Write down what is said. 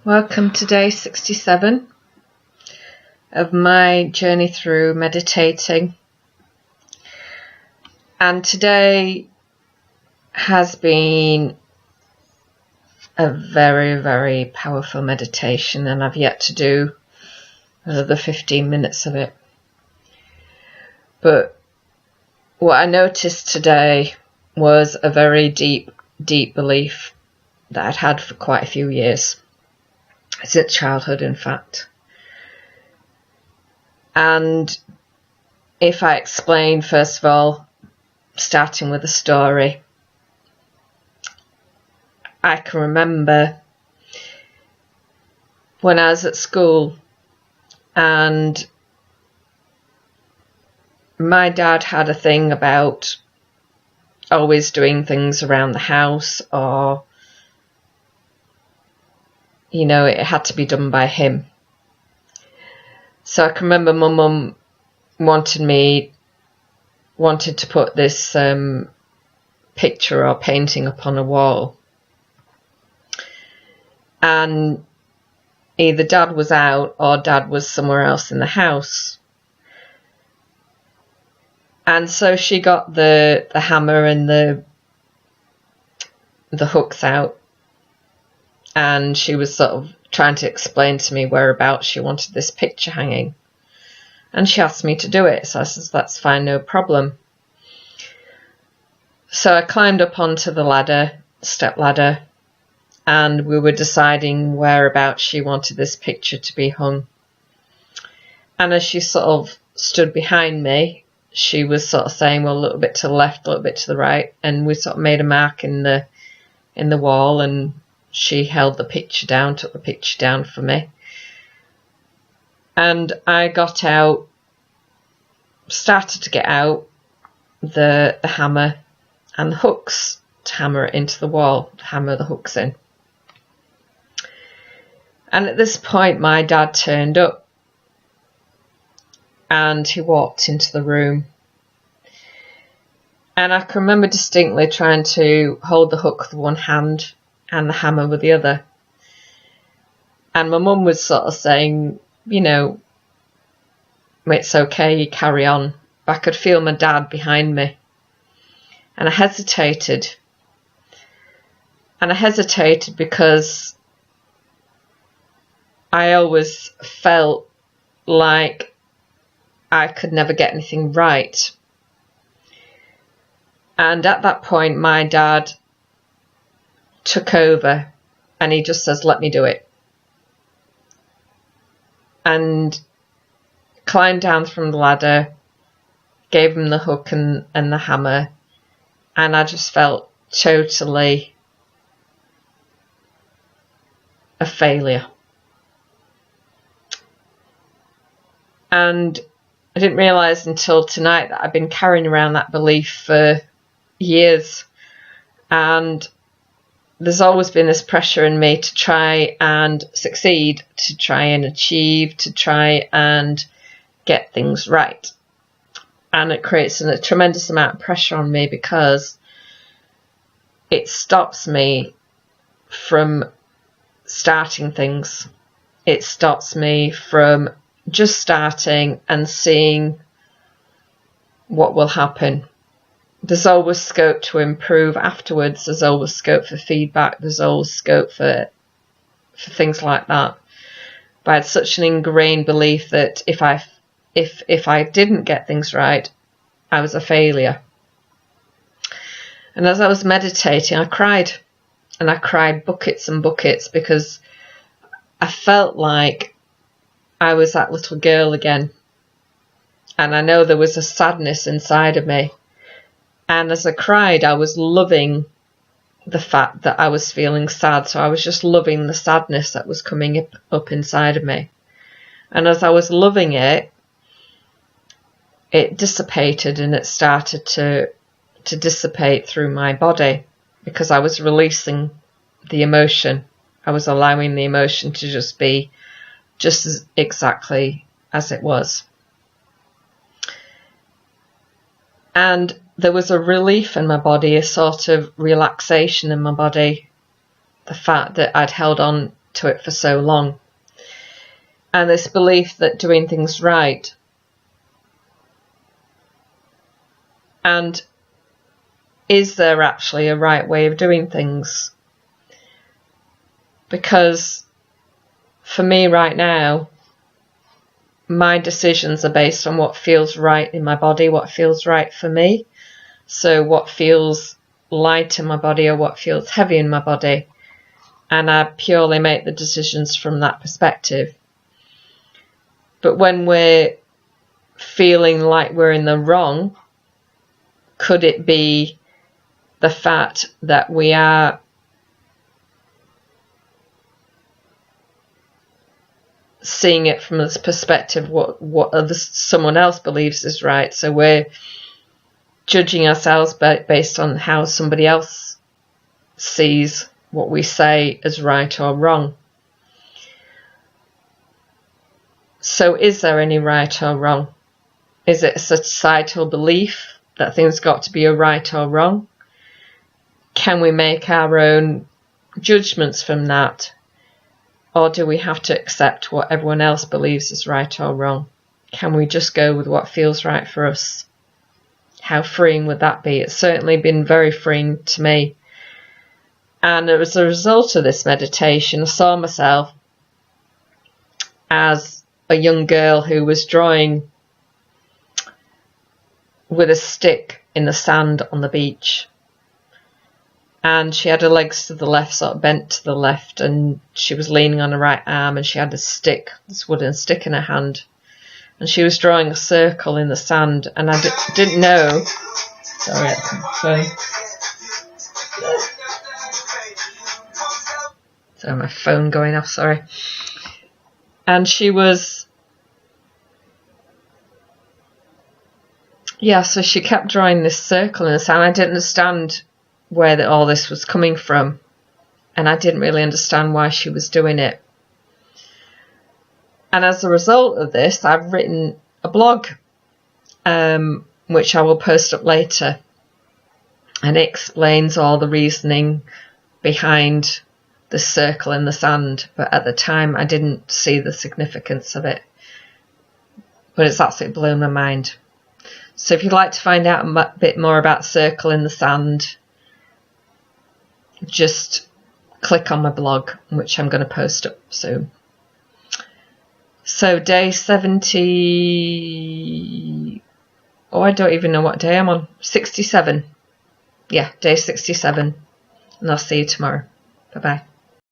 Welcome to day 67 of my journey through meditating. And today has been a very, very powerful meditation, and I've yet to do another 15 minutes of it. But what I noticed today was a very deep belief that I'd had for quite a few years. Since childhood, in fact. And if I explain, first of all, starting with a story, I can remember when I was at school and my dad had a thing about always doing things around the house, or it had to be done by him. So I can remember my mum wanted to put this picture or painting up on a wall. And either Dad was out or Dad was somewhere else in the house. And so she got the hammer and the hooks out. And she was sort of trying to explain to me whereabouts she wanted this picture hanging. And she asked me to do it. So I said, that's fine, no problem. So I climbed up onto the step ladder, and we were deciding whereabouts she wanted this picture to be hung. And as she sort of stood behind me, she was sort of saying, well, a little bit to the left, a little bit to the right. And we sort of made a mark in the wall, and she held the picture down, took the picture down for me. And I got out, started to get out the hammer and the hooks to hammer it into the wall, to hammer the hooks in. And at this point, my dad turned up and he walked into the room. And I can remember distinctly trying to hold the hook with one hand and the hammer with the other. And my mum was sort of saying, it's okay, you carry on. But I could feel my dad behind me. And I hesitated. And I hesitated because I always felt like I could never get anything right. And at that point, my dad took over and he just says, let me do it. And climbed down from the ladder, gave him the hook and the hammer, and I just felt totally a failure. And I didn't realise until tonight that I've been carrying around that belief for years, and there's always been this pressure in me to try and succeed, to try and achieve, to try and get things right. And it creates a tremendous amount of pressure on me because it stops me from starting things. It stops me from just starting and seeing what will happen. There's always scope to improve afterwards. There's always scope for feedback. There's always scope for things like that. But I had such an ingrained belief that if I didn't get things right, I was a failure. And as I was meditating, I cried. And I cried buckets and buckets because I felt like I was that little girl again. And I know there was a sadness inside of me. And as I cried, I was loving the fact that I was feeling sad. So I was just loving the sadness that was coming up inside of me. And as I was loving it, it dissipated, and it started to dissipate through my body because I was releasing the emotion. I was allowing the emotion to just be exactly as it was. And there was a relief in my body, a sort of relaxation in my body. The fact that I'd held on to it for so long. And this belief that doing things right, and is there actually a right way of doing things? Because for me right now, my decisions are based on what feels right in my body, what feels right for me. So what feels light in my body or what feels heavy in my body. And I purely make the decisions from that perspective. But when we're feeling like we're in the wrong, could it be the fact that we are seeing it from this perspective, what someone else believes is right? So we're judging ourselves based on how somebody else sees what we say as right or wrong. So is there any right or wrong? Is it a societal belief that things got to be a right or wrong? Can we make our own judgments from that? Or do we have to accept what everyone else believes is right or wrong? Can we just go with what feels right for us? How freeing would that be? It's certainly been very freeing to me. And as a result of this meditation, I saw myself as a young girl who was drawing with a stick in the sand on the beach. And she had her legs to the left, sort of bent to the left, and she was leaning on her right arm, and she had a stick, this wooden stick in her hand. And she was drawing a circle in the sand, and I didn't know. Sorry, sorry, my phone going off, sorry. And she was, so she kept drawing this circle in the sand. I didn't understand where all this was coming from, and I didn't really understand why she was doing it. And as a result of this, I've written a blog, which I will post up later, and it explains all the reasoning behind the circle in the sand. But at the time, I didn't see the significance of it. But it's absolutely blown my mind. So if you'd like to find out a bit more about circle in the sand, just click on my blog, which I'm going to post up soon. So day 70, I don't even know what day I'm on, 67. Yeah, day 67. And I'll see you tomorrow. Bye-bye.